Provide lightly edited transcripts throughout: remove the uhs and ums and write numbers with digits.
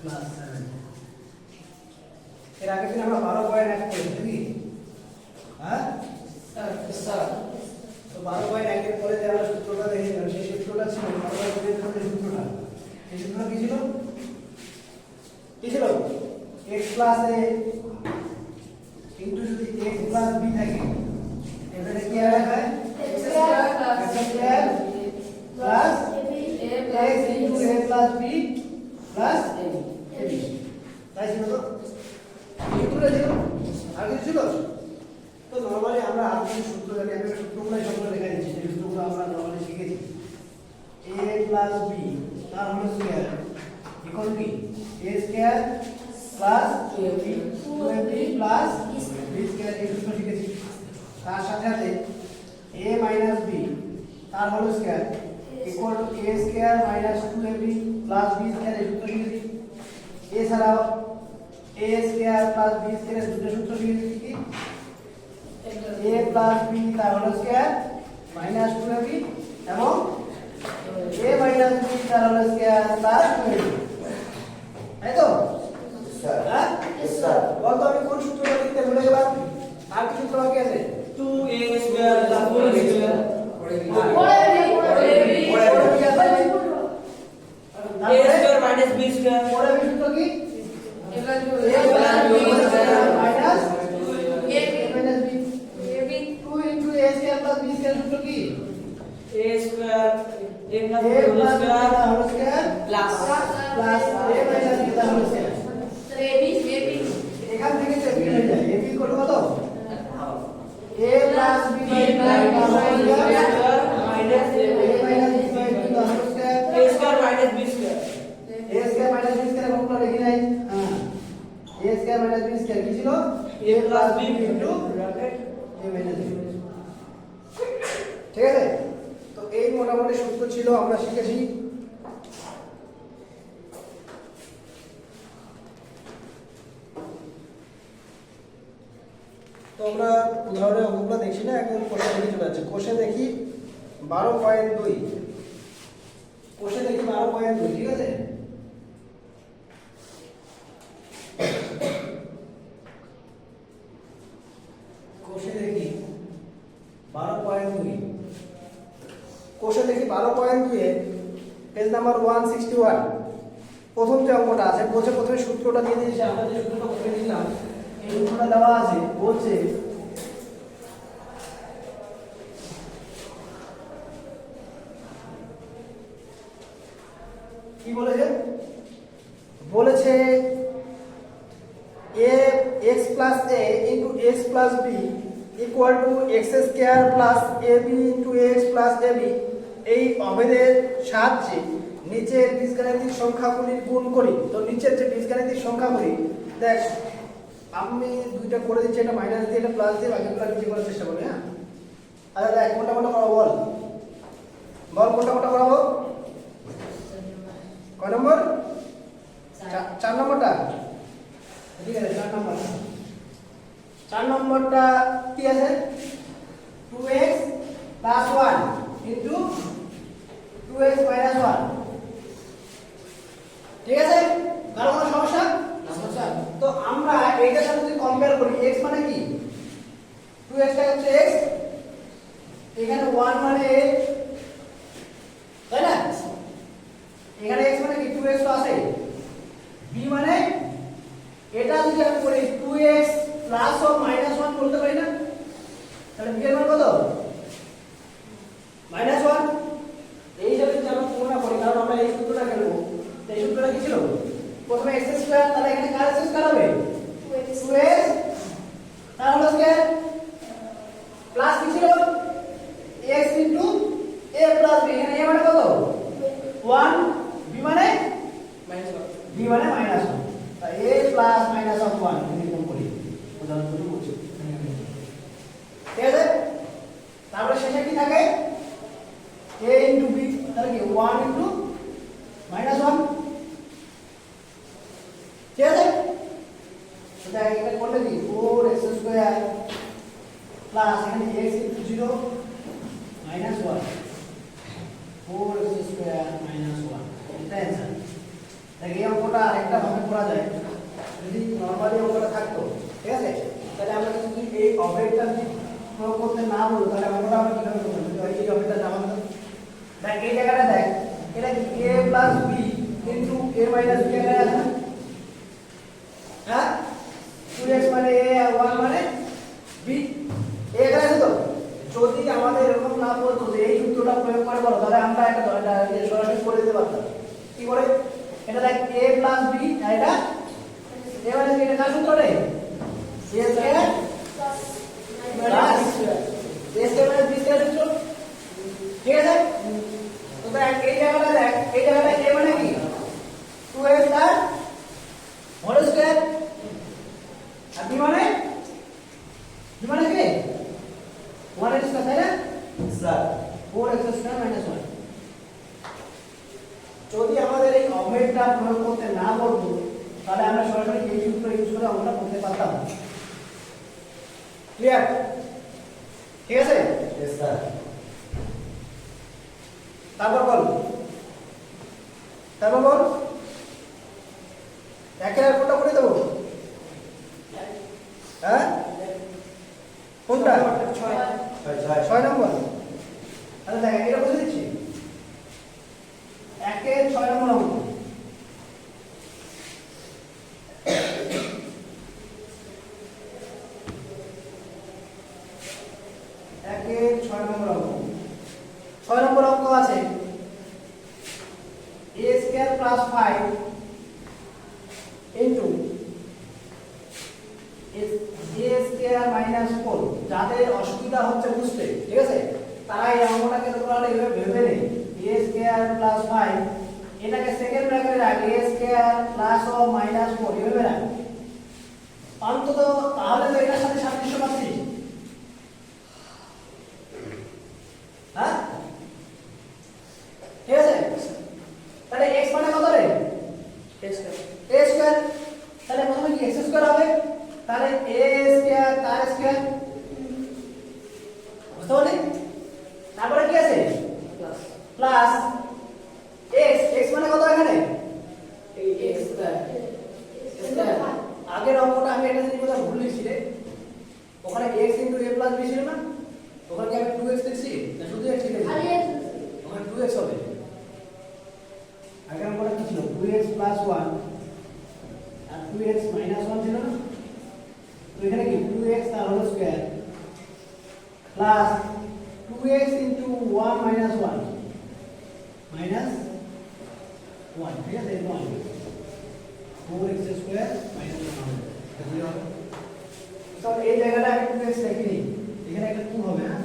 Plus 7। এর আগে দিন আমরা 12.1 করেছি কি? হ্যাঁ স্যার তো 12.1 এর পরে যে আমরা সূত্রটা দেখেছিলাম সেই সূত্রটা ছিল 12.2 এর সূত্রটা। এই সূত্রটা কি ছিল? কি ছিল? x প্লাস a ইনটু যদি x প্লাস b থাকে এবারে কি লেখা হয়? x square plus x into a plus b plus ab। তাই ছিল তো? সূত্রটা ছিল আর কিছু ছিল? তো নরমালি আমরা আগে সূত্র জানি, আমি সূত্রগুলো সবগুলো লেখা দিচ্ছি, যে সূত্রগুলো আমরা নরমালি শিখেছি। a প্লাস b তার হোল স্কয়ার ইকুয়াল কি a square plus 2ab plus b square, এই সূত্র শিখেছি। তার সাথে সাথে a মাইনাস b তার whole square equal to a square minus 2ab plus b square, এই সূত্র শিখেছি। এছাড়াও a square plus b square দুটো সূত্র শিখেছি কি a প্লাস b তার হোল স্কয়ার মাইনাস 2ab এবং a মাইনাস b তার হোল স্কয়ার প্লাস 2ab। তাই তো স্যার হ্যাঁ স্যার বলতো আমি কোন সূত্রটা লিখতে ভুলে গেলাম? আর কি সূত্র বাকি আছে? 2a square plus 4ab square a square minus b square পরে সূত্র কি? a plus b square minus a minus b 2 into a square plus b square সূত্র কি? a square a plus a b whole plus b square তার whole square plus plus a minus b তার whole square. এখান থেকে check হয়ে যায় a b কত কত? a প্লাস b তার whole square minus a minus b তার whole square a square minus b square a square minus b square কোনটা লিখি নাই? হ্যাঁ a square minus b square কি ছিল? a plus b into bracket a minus b। ঠিক আছে, তো এই মোটামুটি সূত্র ছিল আমরা শিখেছি। তো আমরা উদাহরণে অঙ্কগুলো দেখছি না, এখন কোষে দেখি চলে যাচ্ছে। কোষে দেখি 12.2, কোষে দেখি 12.2, ঠিক আছে। কোষে দেখি 12.2, কোষে দেখি 12.2 এ পেজ নাম্বার 161 প্রথম যে অঙ্কটা আছে বলছে, প্রথমে সূত্রটা দিয়ে দিয়েছে, আমরা যে সূত্রটা করে দিলাম এই সূত্রটা দেওয়া আছে। বলছে কি বলেছে? বলেছে a x plus a into x plus b equal to x square plus ab into x plus ab। এই অভেদের সাহায্যে নিচের বীজগাণিতিক সংখ্যাগুলির গুণ করি। তো নিচের যে বীজগাণিতিক সংখ্যাগুলি দেখ, আমি দুইটা করে দিচ্ছি, এটা মাইনাস দিয়ে এটা প্লাস দিয়ে বাকিগুলো নিচে করার চেষ্টা করবি। হ্যাঁ আচ্ছা দেখ কোনটা কোনটা করাবো বল, বল কোনটা কোনটা করাবো? কয় নম্বর? 4 নম্বরটা। ঠিক আছে 4 নম্বরটা, 4 নম্বরটা কি আছে? 2x plus 1 into 2x minus 1। ঠিক আছে, কারো কোনো সমস্যা? সমস্যা তো আমরা এইটার সাথে যদি কম্পেয়ার করি, x মানে কি? 2x টা হচ্ছে x, এখানে 1 মানে a, তাই না? এখানে x মানে কি? 2x তো আছে। b মানে এটা যদি আমি করি 2x প্লাস ও মাইনাস 1 বলতে পারি না? তাহলে b এর মান কত? মাইনাস 1। এই যদি আমরা পুরোটা করি, কারণ আমরা এই সূত্রটা খেলবো, এই সূত্রটা কি ছিল? প্রথমে x স্কয়ার, তাহলে এখানে কার x স্কয়ার হবে? 2x তার হোল স্কয়ার প্লাস কি ছিল? x into a plus b। এখানে a মানে কত? 1, b মানে মাইনাস 1 b মানে মাইনাস 1। তাই a প্লাস মাইনাস অফ 1 এরকম করি, উদাহরণ দুটো বলছি। ঠিক আছে, তারপরে শেষে কি থাকে? a ইনটু b, তাহলে কি 1 ইনটু মাইনাস 1। ঠিক আছে, সেটা এটা করলে কি 4x স্কয়ার প্লাস এখানে x into 0 minus 1, 4x square minus 1, এটা অ্যান্সার। দেখি এই অঙ্কটা আরেকটা ভাবে করা যায়, যদি নরমালি অঙ্কটা থাকতো, ঠিক আছে, তাহলে আমরা যদি এই অপারেটরটা যদি প্রয়োগ করতে না বলতো তাহলে অঙ্কটা আমরা কিভাবে করব? যদি এই অপারেটরটা না বলতো, দেখ এই জায়গাটা দেখ, এটা কি a plus b into a minus b এখানে আছে না? হ্যাঁ, 2x মানে a আর 1 মানে b, এখানে আছে তো। যদি আমাদের এরকম না বলতো যে এই সূত্রটা প্রয়োগ করে বলো, তাহলে আমরা এটা সরাসরি করে দিতে পারতাম। কি করে? এটা দেখ a প্লাস b, আর এটা a মানে কি, এটা কার সূত্র রে? a square plus a square minus b square সূত্র, ঠিক আছে? তো দেখ এই জায়গাটা দেখ, এই জায়গাটা a মানে কি 2x তার হোল স্কয়ার, আর b মানে কি 1x স্কয়ার, তাই না স্যার? 4x square minus 1। যদি আমাদের এই অপারেটরটা প্রয়োগ করতে না বলতো তাহলে আমরা সরাসরি এই সূত্র ইউজ করে আমরা করতে পারতাম। ক্লিয়ার? ঠিক আছে? Yes sir. তারপর বল একের আর কোনটা করে দেবো? হ্যাঁ, কোনটা? 6 নম্বর। তাহলে দেখ এটা বুঝে দিচ্ছি, একের 6 নম্বর অঙ্ক। একের 6 নম্বর অঙ্ক, 6 নম্বর অঙ্ক আছে a square plus 5 into a square minus 4। যাদের অসুবিধা হচ্ছে বুঝতে, ঠিক আছে, তারা এই অঙ্কটাকে তোমরা এইভাবে ভেবে নেই, a স্কয়ার প্লাস 5, এটাকে সেকেন্ড ব্র্যাকেটে রাখ, a স্কয়ার প্লাস ও মাইনাস 4 এইভাবে রাখ। অন্তত তাহলে তো এটার সাথে সাদৃশ্য পাচ্ছিস। হ্যাঁ, ঠিক আছে? তাহলে x মানে কত রে? a square. তাহলে প্রথমে কি x স্কয়ার হবে, তাহলে a স্কয়ার তার স্কয়ার, বুঝতে পারলি? তারপরে কি আছে? প্লাস x মানে কত এখানে? x square. আগের অঙ্কটা আমি একটা জিনিস কথা ভুল লিখছি রে, ওখানে x * a + b ছিল না, ওখানে কি আমি 2x লিখছি না শুধু x লিখেছি? ওখানে 2x হবে। আগের অঙ্কটা কি ছিল? 2x + 1 আর 2x - 1 ছিল না, তো এখানে কি 2x তার whole square plus 2x * 1 - 1 minus 1, ঠিক আছে? 1 4x স্কয়ার মাইনাস 1 এটা 0 হবে। তো এই জায়গাটা আমি 2x লিখিনি, এখানে একটা 2 হবে। হ্যাঁ,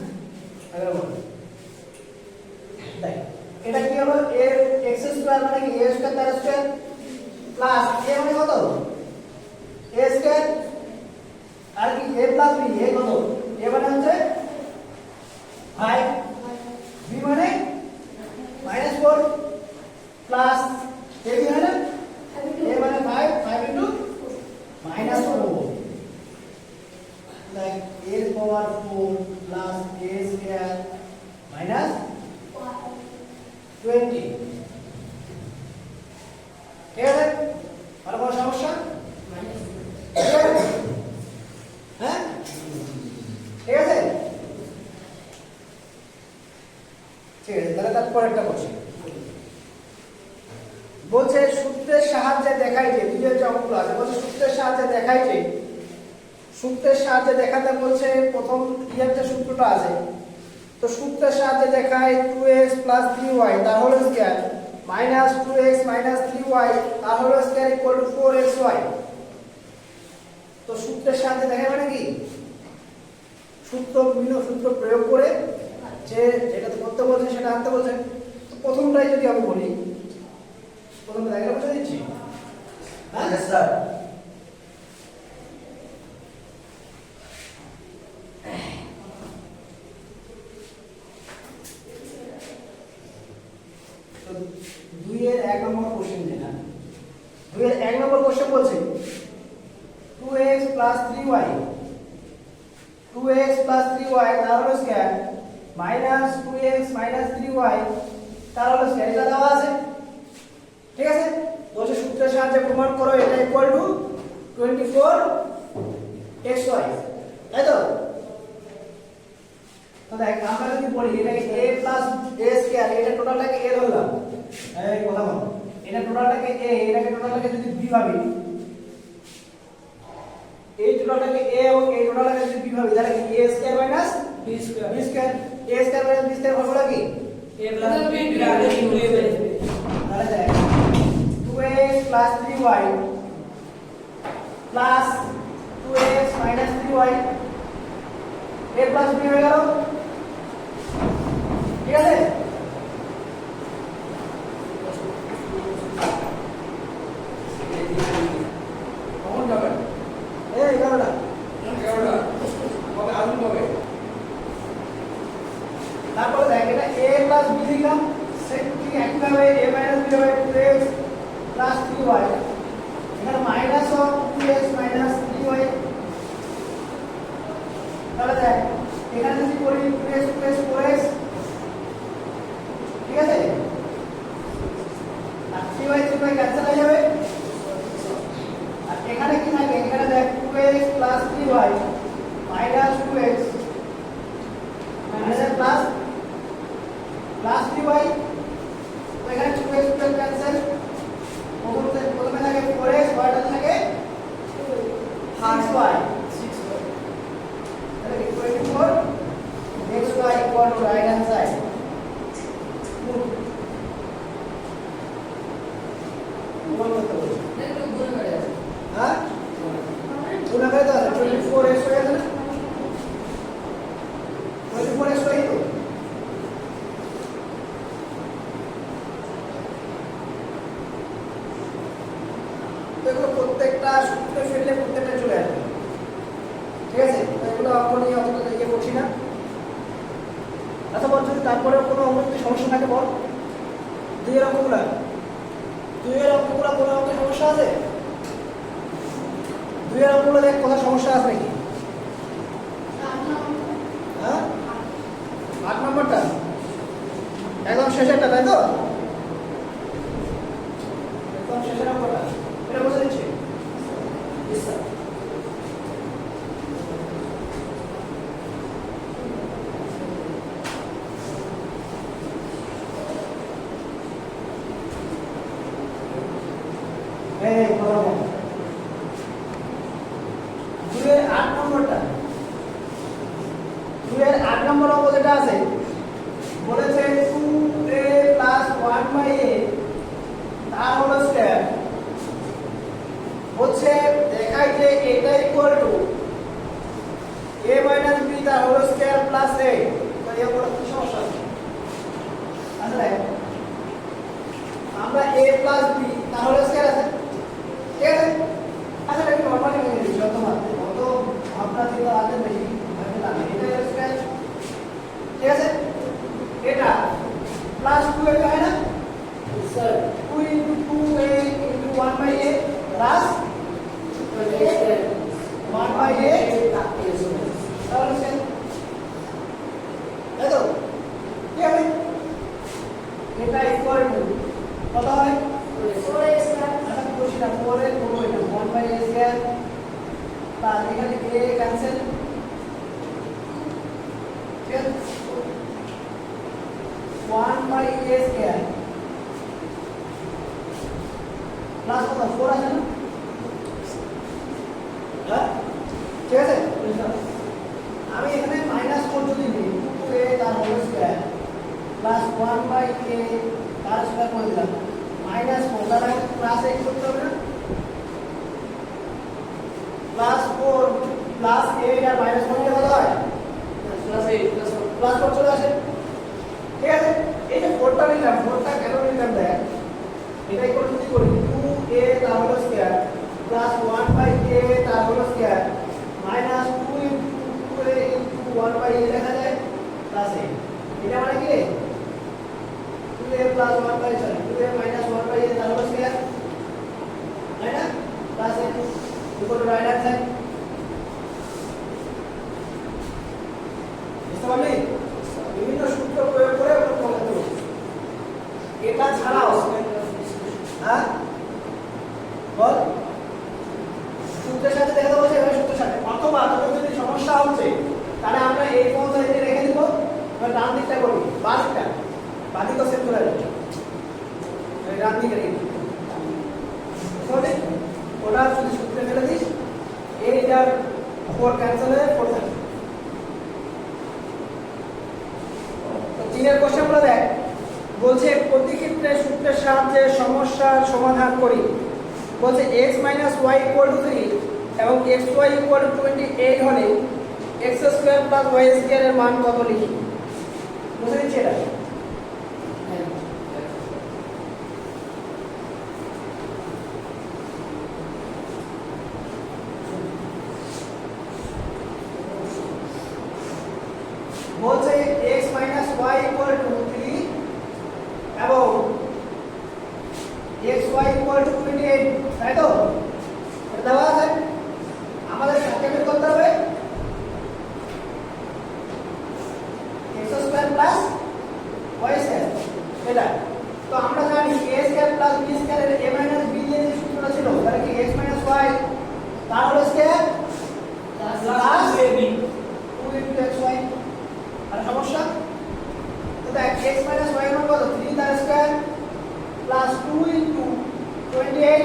আগে বল দেখ এটা কি হলো, a x স্কয়ার মানে কি a স্কয়ার তার স্কয়ার প্লাস a মানে কত? a স্কয়ার, আর কি a প্লাস b, a কত? a মানে হচ্ছে 5, b মানে -4 প্লাস a b মানে a মানে 5 into -4, like a power 4 plus a square minus 20। ঠিক আছে? আর কোনো সমস্যা? হ্যাঁ, ঠিক আছে? ঠিক আছে, তাহলে তারপর একটা কোশ্চেন বলছে সূত্রের সাহায্যে দেখাই যে, দুইয়ের যে অঙ্কগুলো আছে বলছে সূত্রের সাহায্যে দেখাই যে, সূত্রের সাহায্যে দেখাতে বলছে প্রথম ইয়ার যে সূত্রটা আছে, তো সূত্রের সাহায্যে দেখায় 2x + 3y তার whole square minus 2x - 3y তার whole square equal two 4xy। তো সূত্রের সাহায্যে দেখায় মানে কি, বিভিন্ন সূত্র প্রয়োগ করে যে যেটা করতে বলছে সেটা আনতে বলছে। তো প্রথমটাই যদি আমি বলি, প্রথমে দেখে বুঝে দিচ্ছি। হ্যাঁ স্যার, তো 2 এর 1 নম্বর কোশ্চেন যেটা, 2 এর 1 নম্বর কোশ্চেন বলছে 2x + 3y, 2x + 3y তার whole square minus 2x - 3y তার হোল স্কয়ার, এটা দেওয়া আছে। ঠিক আছে? বলছে সূত্রের সাহায্যে প্রমাণ করো এটা ইকুয়াল টু 24 xy, তাই তো? তো দেখ আমরা যদি বলি এটাকে a প্লাস a স্কয়ার, এটা টোটালটাকে a ধরলাম, এই কথা বল, এটা টোটালটাকে a, এটাকে টোটালটাকে যদি b ভাবি, এই টোটালটাকে a এবং এই টোটালটাকে যদি b ভাবি, তাহলে কি a square minus b square b square, a square minus b square formula কি? a plus b divided into a minus b। তাহলে দেখ 2x plus 3y plus 2x minus 3y a plus b হয়ে গেল, ঠিক আছে? কখন যাবেন? এই 11টা 11টা। কবে আসবেন কবে? তারপরে দেখ এটা a plus b লিখলাম, সেম ঠিক একইভাবে a minus b হবে 2x plus 3y, এখানে minus of 2x minus 3y, তাহলে দেখ এখানে যদি করি 2x plus 4x, ঠিক আছে? আর 3y 3y ক্যান্সেল হয়ে যাবে, আর এখানে কি থাকে? এখানে দেখ 2x plus 3y minus 2x minus plus plus 3y, তো এখানে 2x plus ক্যান্সেল, প্রথমে থাকে 4x, পরেরটা থাকে 6y, 6y তাহলে 24 xy equal to right hand side. প্রমাণ করতে বলছি, হ্যাঁ গুণ করে দাও, 24 xy আছে না, 24 xy তো এগুলো প্রত্যেকটা সূত্র ফেললে প্রত্যেকটা চলে আসবে, ঠিক আছে? তো এগুলো অঙ্ক নিয়ে অতটা ইয়ে করছি না। আচ্ছা বল, যদি তারপরেও কোনো অঙ্কে সমস্যা থাকে বল, দুইয়ের অঙ্কগুলো কোনো অঙ্কে সমস্যা আছে? দুইয়ের অঙ্কগুলো দেখ কোথাও সমস্যা আছে নাকি? হ্যাঁ 8 নম্বরটা একদম শেষেরটা, তাই তো? একদম শেষের অঙ্কটা এটা বুঝে দিচ্ছি। এই কথা বল, 8 নম্বরটা, 8 নম্বর অঙ্ক যেটা আছে বলেছে 2a plus 1/a তার হোল স্কয়ার হচ্ছে, দেখাই যে এটা equal to a minus b তার হোল স্কয়ার প্লাস a, তো এই বড় কি সমস্যা আছে? আসলে আমরা a plus b তার হোল স্কয়ার আছে, ঠিক আছে? আচ্ছা এটা নরমালি হয়ে গেছে, অত ভাবনা চিন্তা আছে বেশি ভাবতে লাগে, এটা হোল স্কয়ার, ঠিক আছে? এটা প্লাস 2a হয় না sir, 2 into 2a into 1/a plus 1/a তাহলে সেম, তাই তো? কি হবে? এটা ইকুয়াল টু কত হয়? 4x আচ্ছা বলছি না, 4x করবো, এটা 1/a স্কয়ার প্লাস এখানে a ক্যান্সেল, ঠিক আছে? 1/a স্কয়ার প্লাস কত 4 আছে না, হ্যাঁ ঠিক আছে? আমি এখানে -4 যদি নিই, 2a তার হোল স্কয়ার প্লাস 1/a তার স্কয়ার করে দিলাম, -4 তাহলে প্লাস x করতে হবে না, +4 প্লাস 8 আর -1 এর কত হয়? প্লাস 8 প্লাস 4 চলে আসে, ঠিক আছে? এই যে 4টা নিলাম, 4টা কেন নিলাম দেখ, এটা ইকুয়াল টু কি করি, 2a তার হোল স্কয়ার প্লাস 1/a তার whole square minus 2 into 2a into 1/a লেখা যায় প্লাস 8, এটা মানে কি রে? 2a plus 1/, sorry 2a minus 1/a তার হোল স্কয়ার, তাই না? Plus 8 equal to right hand side, বুঝতে পারলি? বিভিন্ন সূত্র প্রয়োগ করে আমরা প্রমাণ করব। এটা ছাড়াও হ্যাঁ বল সূত্রের সাথে দেখে দেবো এখানে সূত্রের সাথে অথবা তোদের যদি সমস্যা হচ্ছে তাহলে আমরা এই পদ্ধতিতে রেখে দিব এবার ডান দিকটা করি বাঁ দিকটা সেট করে রাখি ডান দিকে রেখে দিই তাহলে ওটা যদি সূত্রে ফেলে দিস এইটার 4 ক্যান্সেল হয়ে 4 থাকে তো তিনের কোশ্চেনগুলো দেখ বলছে প্রতি ক্ষেত্রে সূত্রের সাহায্যে সমস্যার সমাধান করি বলছে x - y = 3 এবং xy = 28 হলে x² + y² এর মান কত লিখি বুঝে নিচ্ছি এটা বলছে x - y = 3 এবং xy = 28 তাই তো এটা দেওয়া আছে আমাদের কাকে বের করতে হবে x² + y² এটা তো আমরা জানি a² + b² এর a - b দিয়ে যে সূত্রটা ছিল তাহলে কি x - y তার হলো স্কয়ার প্লাস ab 2 xy আর সমস্যা তো দেখ x - y এর মান কত 3 তার স্কয়ার প্লাস 2 * 28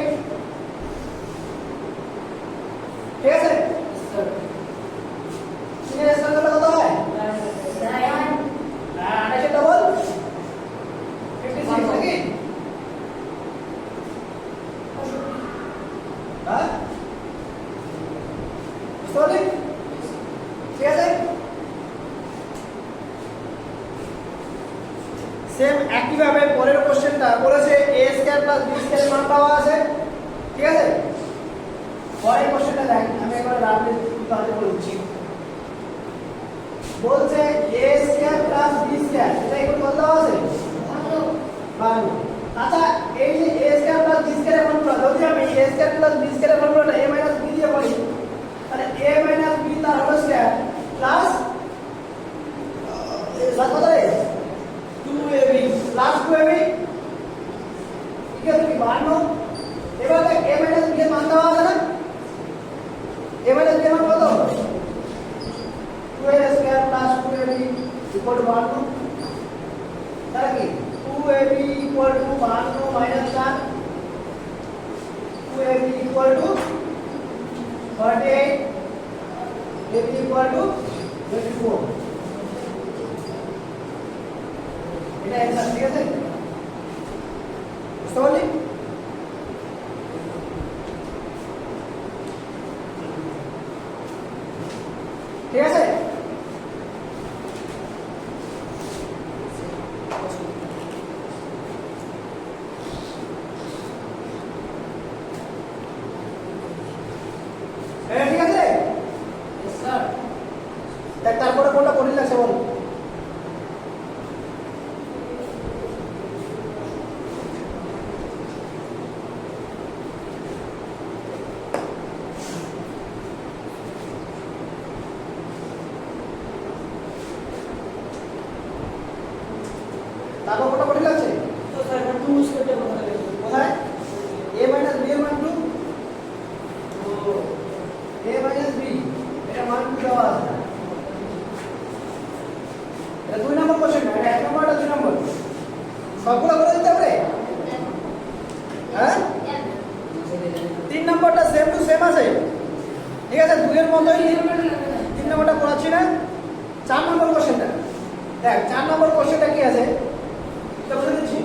ঠিক আছে স্যার 3 এর স্কয়ার কত হয় আর এটা ডবল 56 নাকি হ্যাঁ বুঝতে ঠিক আছে সেম একই ভাবে পরের কোশ্চেনটা বলেছে a² + b² এর মান পাওয়া আছে ঠিক আছে পরের কোশ্চেনটা দেখ আমি একবার রাবলি তাহলে বলছি বলছে a² + b² এটা একটু কত দেওয়া আছে 52 আচ্ছা এই যে a² + b² এর ফর্মুলা যদি আমি a² + b² এর ফর্মুলাটা a - b দিয়ে করি তাহলে a - b তার হোল স্কয়ার প্লাস কত রে 2ab প্লাস 2ab ঠিক আছে কি 52 এবার দেখ a - b এর মান দেওয়া আছে না a - b এর মান কত 2a² প্লাস 2ab = 52 তাহলে কি 2ab = 52 মাইনাস 4 2ab = 48 ab = 24 এটা অ্যানসার ঠিক আছে বুঝতে পারলি ঠিক আছে ঠিক আছে স্যার দেখ তারপরে কোনটা কঠিন লাগছে বল তারপর কোনটা কঠিন লাগছে তো স্যার টু স্কয়ারটা কথা বলতে কোথায় a - b এর মান 2 তো a - b এটা মান 2 দেওয়া আছে এটা 2 নম্বর কোশ্চেন এটা 1 নম্বর আর 2 নম্বর সবগুলো করে দিতে হবে হ্যাঁ 3 নম্বরটা সেম টু সেম আছে ঠিক আছে 2 এর মতই 3 নম্বরটা পড়াচ্ছি না 4 নম্বর কোশ্চেনটা দেখ 4 নম্বর কোশ্চেনটা কি আছে এটা বলে দিচ্ছি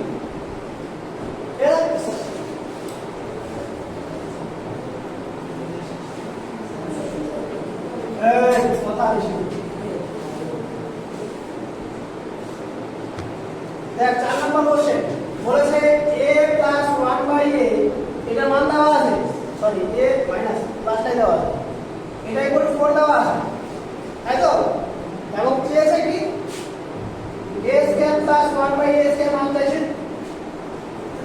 কথা বেশি দেখ 4 নম্বর কোশ্চেন বলেছে a + 1/a এটা মান দেওয়া আছে সরি a মাইনাস প্লাসটাই দেওয়া আছে এটা = 4 দেওয়া আছে তাই তো এবং চেয়েছে কি a² + 1/a² মান চাইছে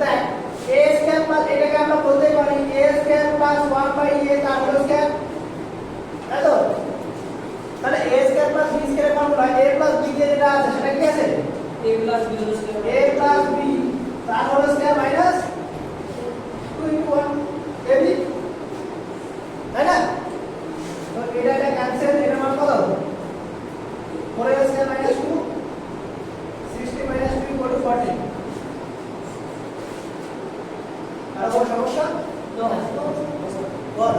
দেখ a² + এটাকে আমরা বলতে পারি a² + 1/a তার হোল স্কয়ার তাই তো তাহলে a² + b² এর ফর্মুলা a + b দিয়ে যেটা আছে সেটা কি আছে a plus b whole square a plus b তার হোল স্কয়ার মাইনাস 2 * 1 ab বল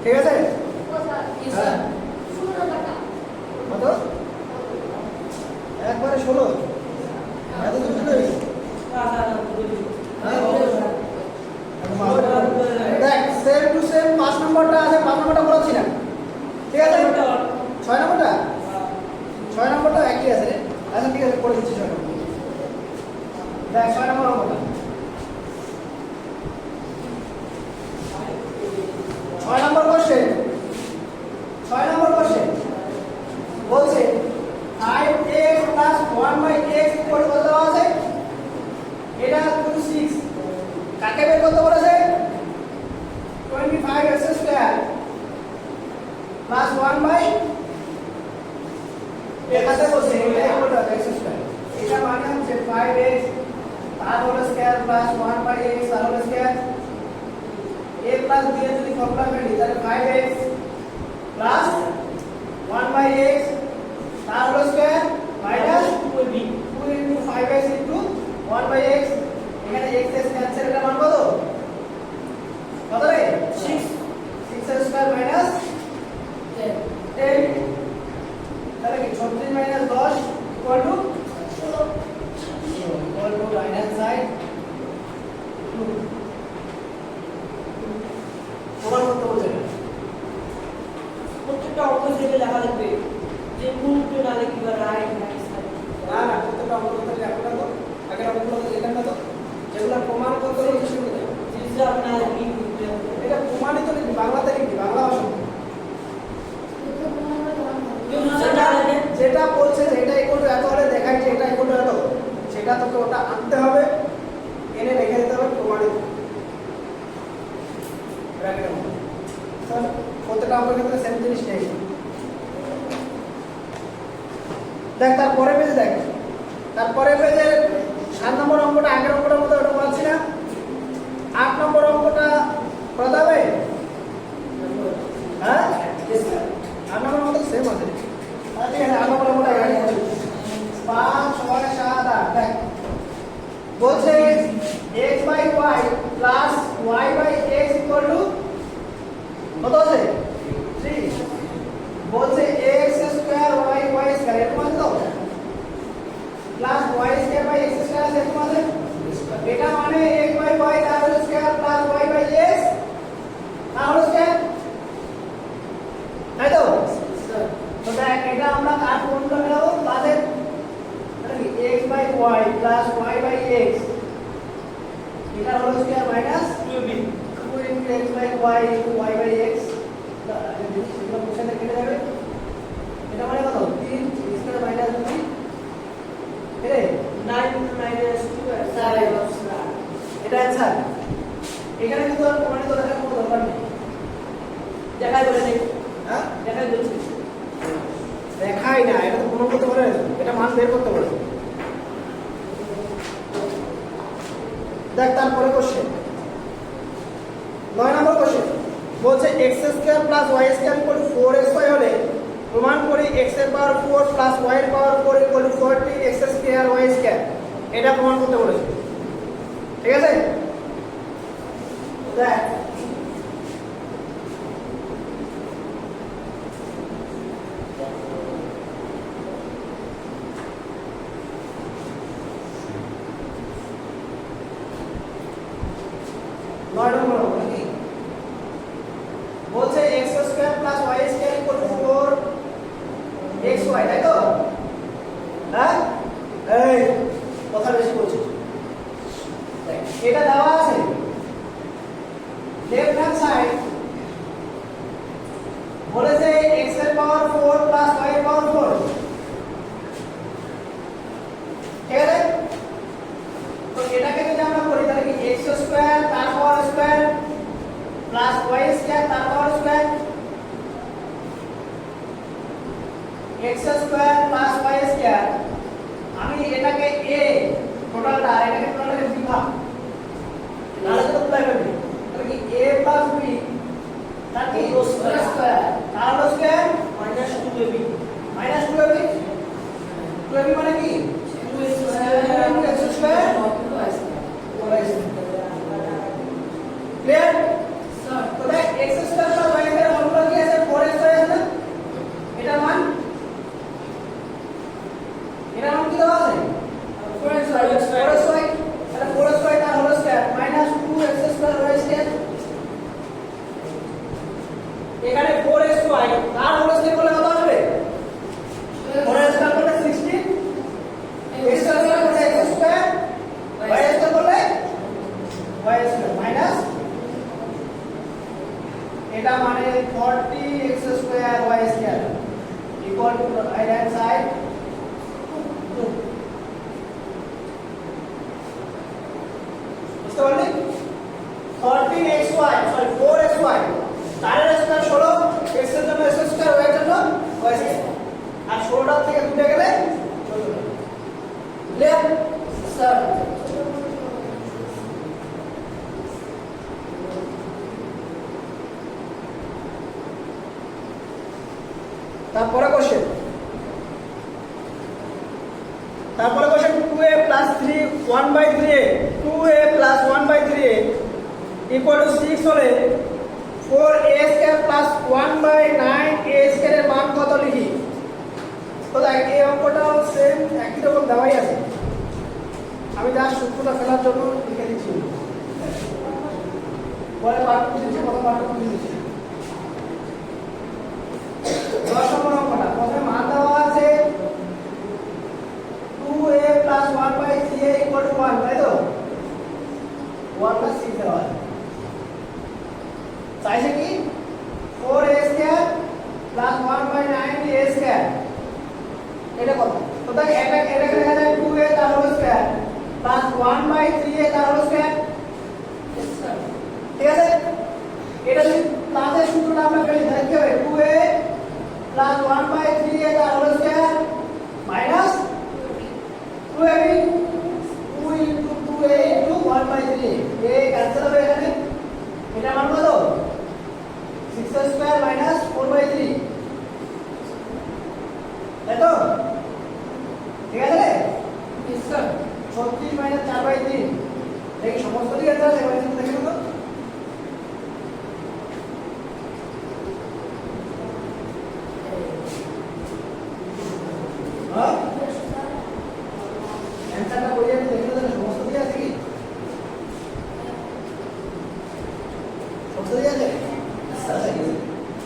ঠিক আছে Yes, sir. কত একবারে 16 এত দূর চলে গেছে দেখ সেম টু সেম 5 নম্বরটা আছে 5 নম্বরটা বলছি না ঠিক আছে 6 নম্বরটা 6 নম্বরটা একই আছে রে আচ্ছা ঠিক আছে করে দিচ্ছি 6 নম্বর দেখ 6 নম্বর অঙ্কটা 6 নম্বর কোশ্চেন 6 নম্বর কোশ্চেন বলছে 5x plus 1/x ইকুয়াল কত দেওয়া আছে এটা 26 কাকে বের করতে বলেছে 25x স্কয়ার প্লাস 1/, এখানে বলছে এটা ইকুয়াল টু x স্কয়ার এটা মানে হচ্ছে 5x তার হোল স্কয়ার প্লাস 1/x তার whole square a plus b এর যদি ফর্মুলা ফেলি তাহলে 5x প্লাস 1/x তার whole square minus 2b 2 into 5x into 1/x এখানে x এর ক্যান্সেল এটা মান কত কত রে 6 6 স্কয়ার মাইনাস 10 তাহলে কি 36 minus 10 equal to right hand side 2 প্রমাণ করতে বলছে প্রত্যেকটা অপোজিটে লেখা লাগবে যে মুভটা না লিখবে রাইট হ্যান্ড সাইড না না প্রত্যেকটা অঙ্কটা লেখা তো আগের অঙ্কগুলো লেখা তো যেগুলো প্রমাণ করতে বলছে সেগুলো লেখা যেটা আপনার কি করতে হবে এটা প্রমাণিত লিখবি বাংলাতে লিখবি বাংলা ভাষা যেটা বলছে যে এটা ইকুয়াল টু এত হলে দেখাই যে এটা ইকুয়াল টু এত সেটা তোকে ওটা আনতে হবে এনে রেখে দিতে হবে প্রমাণিত ব্র্যাকেটের মধ্যে স্যার প্রত্যেকটা অঙ্কের ক্ষেত্রে সেম জিনিস নেই দেখ তারপরে পেজে দেখ তারপরে পেজে 7 নম্বর অঙ্কটা আগের অঙ্কটার মতো ওটা বলছি না 8 নম্বর অঙ্কটা করা যাবে হ্যাঁ 8 নম্বর অঙ্কটা সেম আছে ঠিক আছে 8 নম্বর অঙ্কটা এখানে 5 6 7 8 দেখ বলছে x by y plus y by x equal to কত আছে 3 বলছে x square y y square এর মানে তো plus y square by x square আছে এর মানে এটা মানে x by y তার square plus y by x তার স্কয়ার তাই তো তো দেখ এটা আমরা কার ফর্মুলা মেলাবো প্লাসের মানে কি x by y plus y by x এটা হলো square minus 2b 2 into x by y into y by x এটা কোশ্চেনে কেটে যাবে এটা মানে কত 3 স্কয়ার মাইনাস 2b এরে 9 minus 2 সাইড এটা অ্যানসার এখানে কিন্তু আর প্রমাণিত দেখার কোনো দরকার নেই দেখাই বলে নেই হ্যাঁ দেখাই বলছি দেখাই না এটা তো প্রমাণ করতে পারে এটা মান বের করতে পারে দেখ তারপরে কোশ্চেন 9 নম্বর কোশ্চেন বলছে x square plus y square equal two 4xy হলে প্রমাণ করি x এর পাওয়ার 4 প্লাস y এর পাওয়ার 4 equal to 40x square y square এটা প্রমাণ করতে বলেছে ঠিক আছে দেখ নয় নম্বর নাকি বলছে x square plus y square equal two 4xy তাই তো হ্যাঁ এই কথা বেশি বলছিস দেখ এটা দেওয়া আছে লেফট হ্যান্ড সাইড বলেছে x এর পাওয়ার 4 প্লাস y এর পাওয়ার 4 ঠিক আছে তো এটাকে যদি আমরা করি তাহলে কি x স্কয়ার তার power square plus y square তার power square x square plus y square square আমি এটাকে a টোটালটা আর এটাকে টোটালটাকে b ভাগ নালে তো প্লাই হবে তাহলে কি a প্লাস b তার কি স্কয়ার তার হলো square minus 2ab minus 2ab 2ab মানে কি 2 স্কয়ার ক্লিয়ার স্যার তো দেখ x square plus y square formula কি আছে 4x আছে না এটা মান এটা মান কি দেওয়া আছে 4x তাহলে 4xy তার whole square minus 2x square y square এখানে 4xy তার হোল স্কয়ার করলে কত আসবে 4x স্কয়ার করলে 16 x স্কয়ার করলে x স্কয়ার y স্কয়ার করলে y স্কয়ার মাইনাস এটা মানে 40x square y square equal two right hand side 2 বুঝতে পারলি 13xy সরি 4xy তারের স্কয়ার 16 x এর জন্য x স্কয়ার y এর জন্য y স্কয়ার আর 16টা থেকে দুটে গেলে 14 ক্লিয়ার স্যার তারপরে question 2a plus 3 1/3a 2a plus 1/3a equal to 6 হলে 4a square plus 1/9a square এর মান কত লিখি তো দেখ এই অঙ্কটাও সেম একই রকম দেওয়াই আছে আমি জাস্ট সূত্রটা ফেলার জন্য লিখে দিচ্ছি পরে পার্ট দিচ্ছি কত পার্ট দিচ্ছি 10 নম্বর অঙ্কটা প্রথমে মান দেওয়া আছে 2a plus 1/3a equal to 1 তাই তো 1 plus 6 দেওয়া আছে চাইছে কি 4a square plus 1/9a square এটা কত তো দেখ এটাকে লেখা যায় 2a তার হোল স্কয়ার plus 1/3a তার হোল স্কয়ার স্যার ঠিক আছে এটা যদি প্লাসের সূত্রটা আমরা ফেলি তাহলে কি হবে 2a plus 1/3a তার whole square minus 2ab 2 into 2a into 1/3 a cancel হবে এখানে এটা মান কত 6 স্কয়ার minus 4/3 তাই তো ঠিক আছে স্যার 36 minus 4/3 এই সমস্ত দিকে আছে এবার একটু দেখে নাও হ্যাঁ অ্যানসারটা বলি আমি দেখে নাও সমস্ত দিকে আছে কি সমস্ত দিকে আছে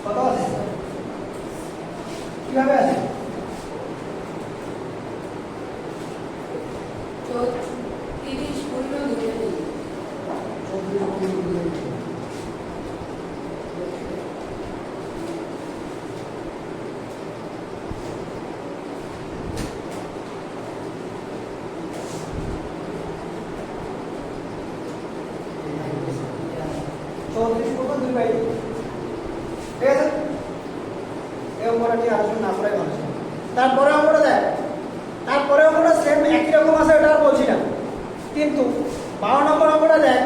কত আছে কিভাবে আছে 30 পূর্ণ দিতে দিই তারপরে আমরা দেখ তারপরে আমরা সেম একই রকম আছে ওটা আর বলছি না কিন্তু 12 নম্বর অঙ্কটা দেখ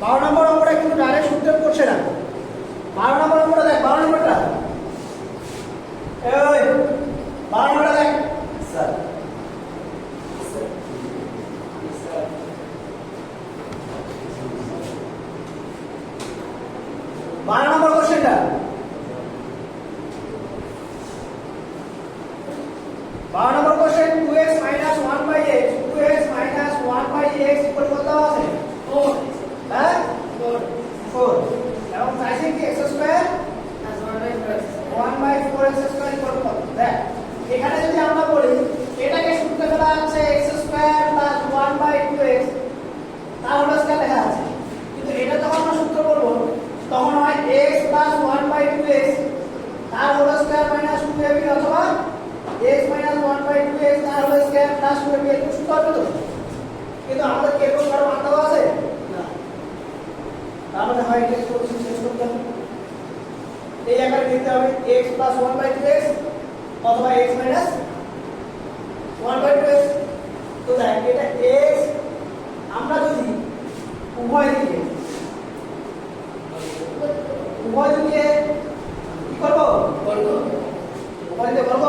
12 নম্বর অঙ্কটা কিন্তু ডাইরেক্ট সূত্রে করছে না 12 নম্বর অঙ্কটা দেখ 12 নম্বরটা এই 12 নম্বরটা দেখ স্যার 12 নম্বর কোশ্চেনটা 12 নম্বর question 2x minus 1/x 2x minus 1/x equal কত আছে 4 হ্যাঁ 4 4 এবং চাইছে কি x square as 1/4 1/4x square equal কত দেখ এখানে যদি আমরা বলি এটাকে সূত্রে ফেলা আছে x স্কয়ার plus 1/2x তার হোল স্কয়ার লেখা আছে কিন্তু এটা যখন আমরা সূত্র বলবো তখন হয় x plus 1/2x তার হোল স্কয়ার minus 2ab অথবা x minus 1/2x তার হোল স্কয়ার plus 2ab এর সূত্র হবে তো কিন্তু আমাদের কি এরকম কারো মান দেওয়া আছে না তাহলে হয় এটা সলিউশন শেষ করতে হবে এই আকারে দিতে হবে x plus 1/2x অথবা x minus উভয় দিকে কি করবো? উভয় দিকে বর্গ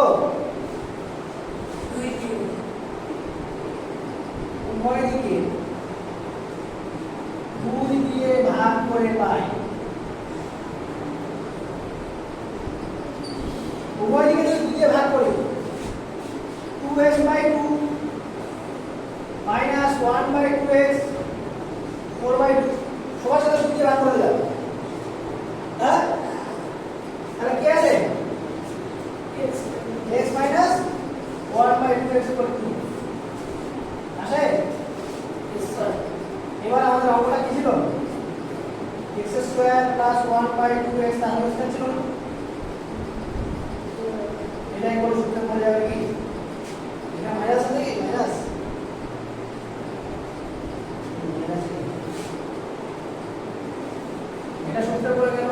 উভয় দিকে 2 দিয়ে ভাগ করে পাই। উভয় দিকে যদি 2 দিয়ে ভাগ করি 2x/2 minus 1/2x 4/2 সবার সাথে 2 দিয়ে ভাগ করে দিলাম। হ্যাঁ তাহলে কি আছে? x minus 1/2x equal to 2 আসে। এবার আমাদের অঙ্কটা কি ছিল? x² + 1/2x তাহলে এটা ছিল এটা এগুলো সূত্র পড়ে যাবে কি? এটা মাইনাস আছে কি? মাইনাস এটা সূত্র পড়ে গেল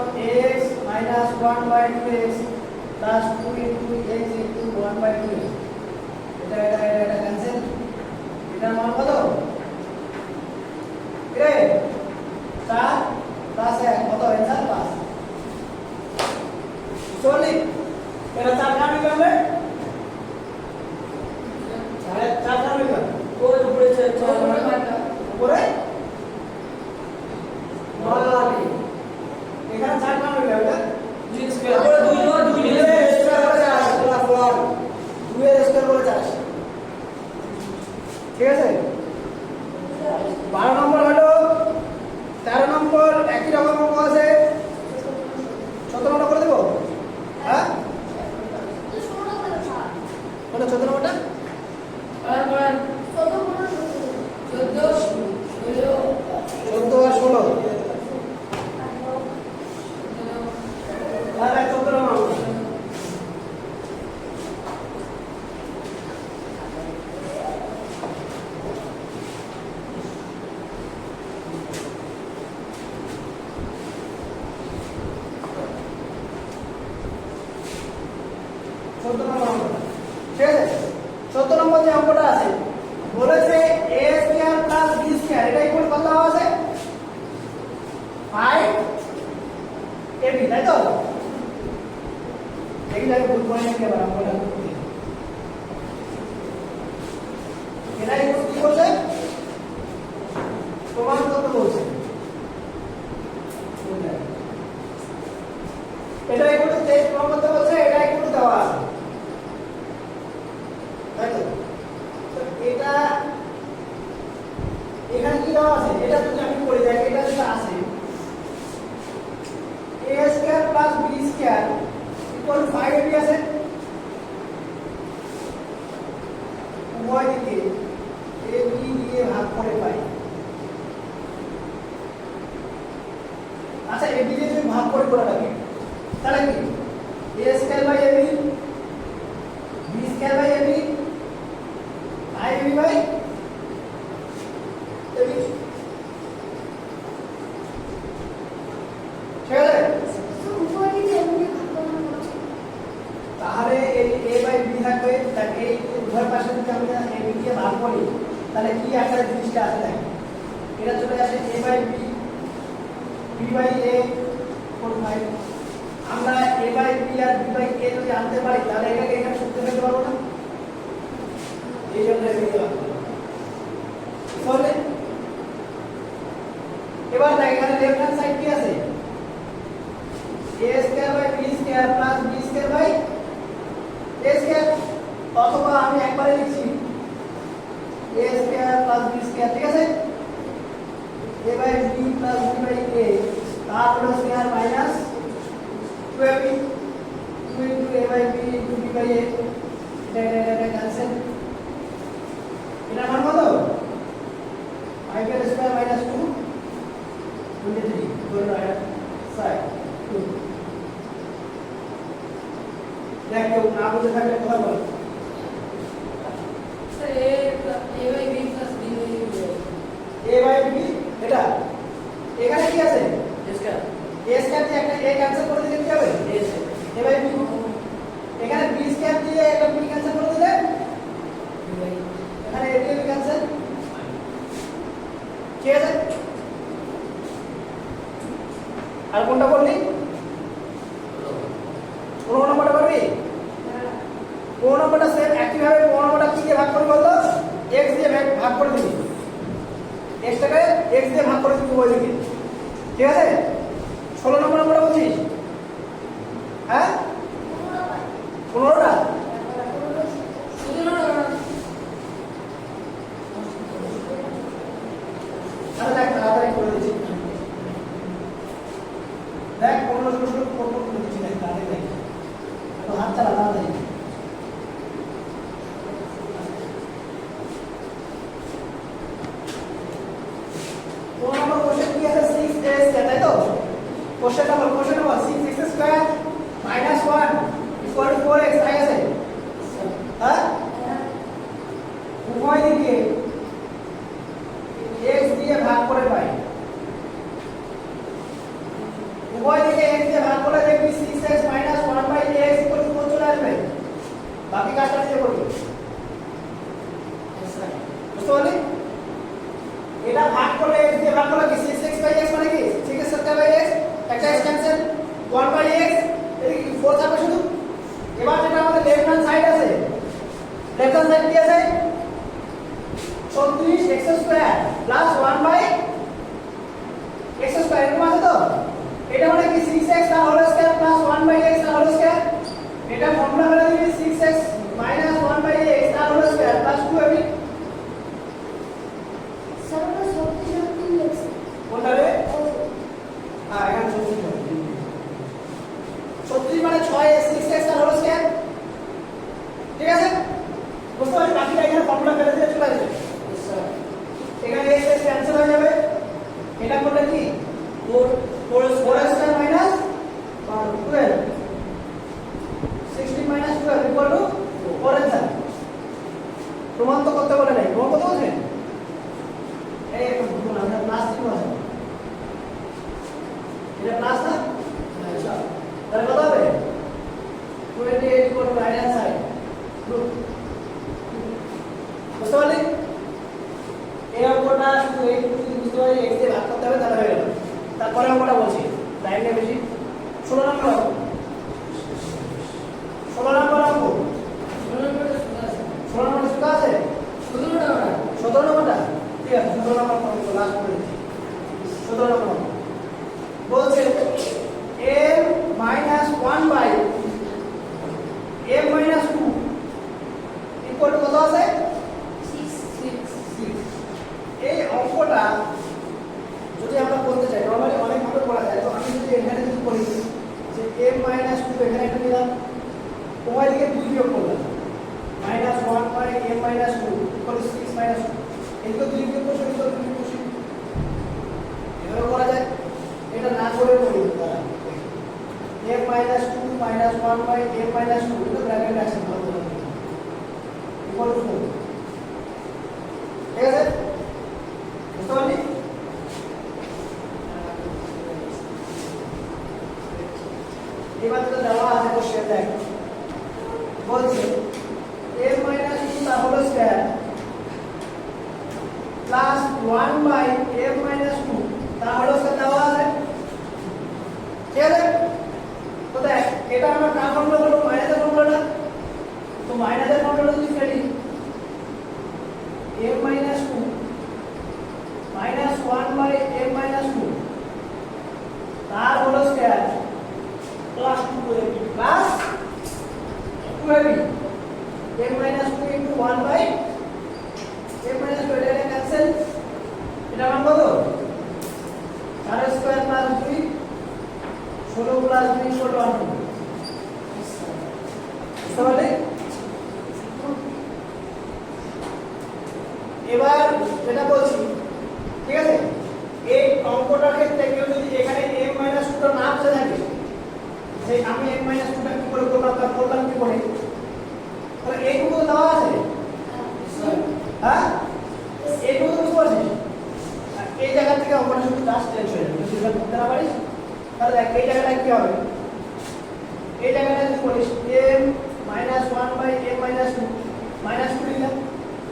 x minus 1/2x plus 2 into x into 1/2x এটা ক্যান্সেল। এটার মান কত? রে 4 প্লাস 1 কত? অ্যানসার 5 সরি এটা 4 কার নিবে? 4 কার নিবে? ওই উপরে উপরে নয় এখানে 4 কার নিবে এটা উপরে 2 2 এর স্কয়ার করে 4 প্লাস 1 2 এর স্কয়ার করে 4 ঠিক আছে। 12 নম্বর হলো 13 নম্বর একই রকম অঙ্ক আছে 17 নম্বর করে দেব। হ্যাঁ কোনটা 17 নম্বরটা? 14 আর 16 আর 17 নম্বর ঠিক আছে। 14 নম্বর যে অঙ্কটা আছে বলেছে a square plus b square এটা ইকুয়াল কত দেওয়া আছে? 5ab তাই তো? এগুলা ভুল করে নিতে পারে অঙ্কটা এটা ইকুয়াল কি বলছে? প্রমাণ করতে বলছে এটা ইকুয়াল টু 23 প্রমাণ করতে বলছে। এটা ইকুয়াল টু দেওয়া আছে তাই তো? এটা এখানে কি দেওয়া আছে? এটা যদি আমি করে যাই এটা যেটা আছে a square plus b square equal 5ab আছে। উভয় দিকে ab দিয়ে ভাগ করে পাই। আচ্ছা ab দিয়ে যদি ভাগ করে করা লাগে তাহলে কি a square by ab b square by ab 5ab by ab ঠিক আছে। তাহলে এই a বাই b থাকবে তাহলে এই উভয় পাশে যদি আমরা a b দিয়ে ভাগ করি তাহলে কি আকারে জিনিসটা আসে দেখো এটা চলে আসে a by b b by a 4/5 আমরা a বাই b আর b বাই a যদি আনতে পারি তাহলে এটাকে এখানে সূত্রে ফেলতে পারবো না? এই জন্য ফেলতে পারবো। তাহলে এবার দেখ এখানে লেফট হ্যান্ড সাইড কি আছে? a square by b square plus b square by a square অথবা আমি একবারে লিখছি a square plus b square ঠিক আছে। a by b plus b by a তারপরে square minus 2ab 2 into a by b into b by a এটা cancel. এটা মান কত? 5 এর স্কয়ার মাইনাস 2 23 ধরে রাখা সাইড 2 দেখ কেউ না বুঝে থাকলে কথা বল। a বাই b এটা এখানে কি আছে? a স্কয়ার দিয়ে একটা a ক্যান্সেল করে দিলে কি হবে? a বাই b এখানে b স্কয়ার দিয়ে একটা b ক্যান্সেল করে দিলে এখানে a দিয়ে b ক্যান্সেল ঠিক আছে। x দিয়ে ভাগ করে দিবি উভয় দিকে, ঠিক আছে? 16 নম্বর আমরা বলছিস, হ্যাঁ 15টা। আরে দেখ তাড়াতাড়ি করে দিচ্ছি, দেখ 15 16 করে দিচ্ছি, দেখ তাড়াতাড়ি দেখ, তো হাত চালা তাড়াতাড়ি। Question number 6x square minus 1 equal to 4x তাই আছে, হ্যাঁ উভয় দিকে x দিয়ে ভাগ করে পাই, উভয় দিকে x দিয়ে ভাগ করে দেখবি 6x minus 1 by x equal to 4 চলে আসবে, বাকি কাজটা নিজে করবি, বুঝতে পারলি? এটা ভাগ করলে x দিয়ে ভাগ করলে কি 6x by x মানে কি 6x স্কয়ার by x, একটা x ক্যান্সেল 1 by x, এদিকে কি 4 থাকবে শুধু। এবার যেটা আমাদের লেফট হ্যান্ড সাইড আছে, লেফট হ্যান্ড সাইড কি আছে 36x square plus 1 by x square, এরকম আছে তো। এটা মানে কি 6x তার whole square plus 1 by x তার হোল স্কয়ার, এটা ফর্মুলা করে দিবি 6x minus 1 by x তার হোল স্কয়ার প্লাস 2ab, কোনটা রে? হ্যাঁ এখানে 36 মানে 6 6x তার হোল স্কয়ার, ঠিক আছে? বুঝতে পারছি? বাকিটা এখানে ফর্মুলা ফেলে দিয়ে চলে আসবে, এখানে x x ক্যান্সেল হয়ে যাবে, এটা করলে কি 4 square minus 12, 16 minus 12 equal to 4 answer. প্রমাণ তো করতে বলে নাই, প্রমাণ করতে বলছেন এই একটা ভুল, আমরা প্লাস চিহ্ন আছে, এটা প্লাস না, আচ্ছা তাহলে কত হবে 28 equal to right hand side, বুঝতে পারলি? এই অঙ্কটা শুধু এই বুঝতে পারি x দিয়ে ভাগ করতে হবে তাহলে হয়ে গেল। তারপরে অঙ্কটা বলছি লাইনে বেশি 16 নম্বর অঙ্ক, 16 নম্বর অঙ্ক, 16 নম্বর সুদা আছে 17 নম্বরটা, ঠিক আছে 17 নম্বর অঙ্ক লাস্ট করে দিচ্ছি। 17 নম্বর অঙ্ক বলছে m minus 1 by m minus 2 equal to কত আছে 6। এই অঙ্কটা যদি আমরা করতে চাই নরমালি অনেক ভাবে করা যায়, তো আমি যদি এখানে যদি করি যে m minus 2 এখানে একটা নিলাম, উভয় দিকে 2 বিয়োগ করলাম, minus 1 by m minus 2 equal to 6 minus 2, এদিকে 2 বিয়োগ করলে এদিকে 2 বিয়োগ করছি, এভাবে করা যায়। এটা না করে করি তারা m minus 2 minus 1 by m minus 2 এটা ব্র্যাকেট আছে ভালো করে equal to 4, ঠিক আছে? বুঝতে পারলি? এবার যেটা দেওয়া আছে কোশ্চেন দেখ, বলছে m minus 2 তার whole square plus 1 by m minus 2 তার হোল স্কয়ার দেওয়া আছে, ঠিক আছে? তো দেখ এটা আমরা কার ফর্মুলা বলবো, মাইনাসের ফর্মুলাটা, তো মাইনাসের ফর্মুলাটা যদি ফেলি m minus 2 minus 1 by m minus 2 তার whole square plus 2ab plus 2ab, m minus 2 into 1 by m minus 2 এটা ক্যান্সেল, এটা মান কত 4 square plus 2 16 plus 2 equal to 1, বুঝতে পারলে? এবার যেটা বলছি, ঠিক আছে, এই অঙ্কটার ক্ষেত্রে কেউ যদি এখানে m minus 2 টা না বুঝে থাকে, যে আমি m minus 2 টা কি করে করলাম তা করলাম কি করে, তাহলে এইটুকু দেওয়া আছে, হ্যাঁ এইটুকু বুঝতে পারছিস, এই জায়গা থেকে অঙ্কটা শুধু জাস্ট চেঞ্জ হয়ে যাবে, যদি এটা করতে না পারিস তাহলে দেখ এই জায়গাটা কি হবে, এই জায়গাটা যদি বলিস m minus 1 by m minus 2 minus 2 লিখলাম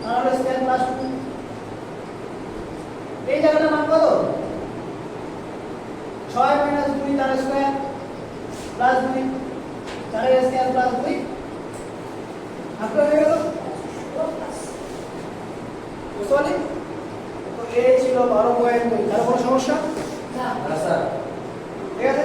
তাহলে স্কয়ার প্লাস 2, এই জায়গাটার মান কত 6 minus 2 তার স্কয়ার প্লাস 2 তার স্কয়ার প্লাস 2 আপনার হয়ে গেল, বুঝতে পারলি? তো ছিল 12 পয়েন্ট 2। তার কোনো সমস্যা? না স্যার। ঠিক আছে?